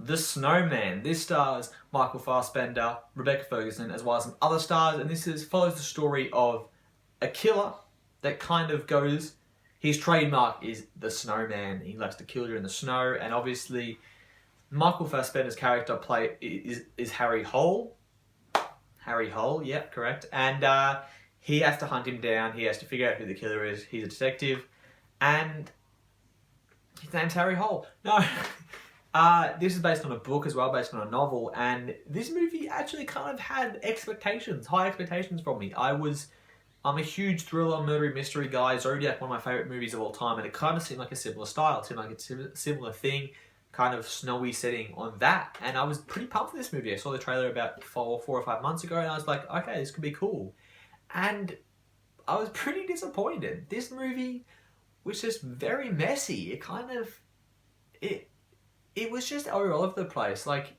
The Snowman. This stars Michael Fassbender, Rebecca Ferguson, as well as some other stars, and follows the story of a killer that kind of goes. His trademark is the Snowman. He likes to kill during the snow, and obviously, Michael Fassbender's character is Harry Hole. Harry Hole, yeah, correct. And he has to hunt him down. He has to figure out who the killer is. He's a detective, and his name's Harry Hole. No. This is based on a book as well, based on a novel, and this movie actually kind of had high expectations from me. I'm a huge thriller, murdery mystery guy. Zodiac, one of my favourite movies of all time, and it kind of seemed like a similar style. It seemed like a similar thing, kind of snowy setting on that, and I was pretty pumped for this movie. I saw the trailer about 4 or 5 months ago, and I was like, okay, this could be cool. And I was pretty disappointed. This movie was just very messy. It was just all over the place. Like,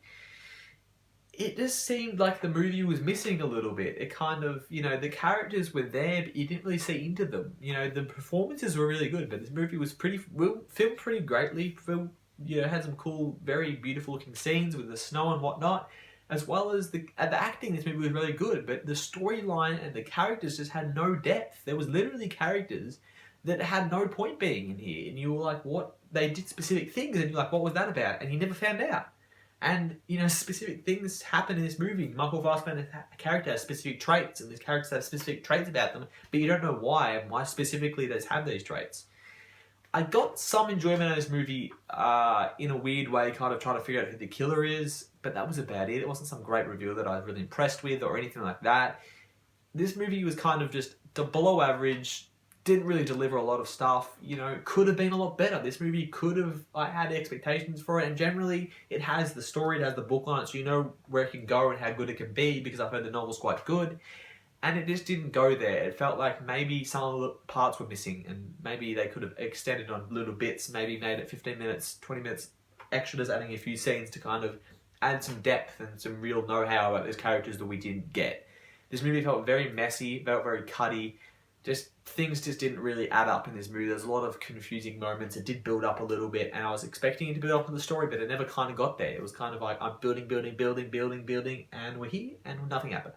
it just seemed like the movie was missing a little bit. It kind of, the characters were there, but you didn't really see into them. The performances were really good, but this movie was filmed pretty greatly. Had some cool, very beautiful looking scenes with the snow and whatnot, as well as the acting in this movie was really good, but the storyline and the characters just had no depth. There was literally characters that had no point being in here, and you were like, what? They did specific things, and you're like, what was that about? And you never found out. And, specific things happen in this movie. Michael Fassbender's character has specific traits, and these characters have specific traits about them, but you don't know why, and why specifically they have these traits. I got some enjoyment out of this movie in a weird way, kind of trying to figure out who the killer is, but that was about it. It wasn't some great reveal that I was really impressed with or anything like that. This movie was kind of just below average, didn't really deliver a lot of stuff, could have been a lot better. This movie I had expectations for it, and generally it has the story, it has the book on it, so you know where it can go and how good it can be, because I've heard the novel's quite good, and it just didn't go there. It felt like maybe some of the parts were missing, and maybe they could have extended on little bits, maybe made it 15 minutes, 20 minutes extra, just adding a few scenes to kind of add some depth and some real know-how about those characters that we didn't get. This movie felt very messy, felt very cutty. Things just didn't really add up in this movie. There's a lot of confusing moments. It did build up a little bit, and I was expecting it to build up to the story, but it never kind of got there. It was kind of like, I'm building, and we're here, and nothing happened.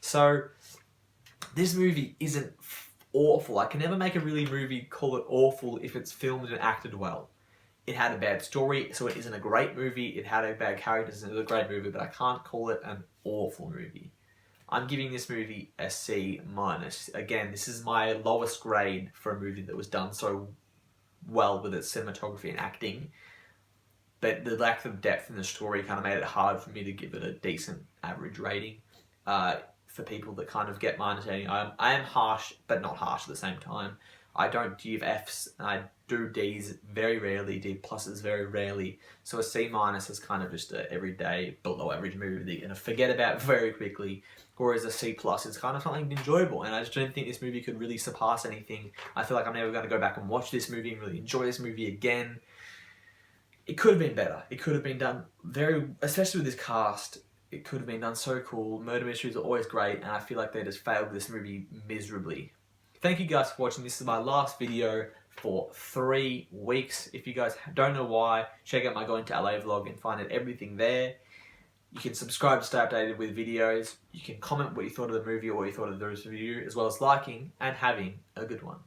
So, this movie isn't awful. I can never make a movie call it awful if it's filmed and acted well. It had a bad story, so it isn't a great movie. It had a bad characters, and it was a great movie, but I can't call it an awful movie. I'm giving this movie a C-. Again, this is my lowest grade for a movie that was done so well with its cinematography and acting. But the lack of depth in the story kind of made it hard for me to give it a decent average rating. For people that kind of get my understanding, I am harsh, but not harsh at the same time. I don't give Fs, and I do Ds very rarely, D pluses very rarely. So a C- is kind of just an everyday, below average movie that you're going to forget about very quickly. Whereas a C+ is kind of something enjoyable, and I just don't think this movie could really surpass anything. I feel like I'm never going to go back and watch this movie and really enjoy this movie again. It could have been better. It could have been done especially with this cast, it could have been done so cool. Murder mysteries are always great, and I feel like they just failed this movie miserably. Thank you guys for watching. This is my last video for 3 weeks. If you guys don't know why, check out my Going to LA vlog and find out everything there. You can subscribe to stay updated with videos. You can comment what you thought of the movie or what you thought of the review, as well as liking and having a good one.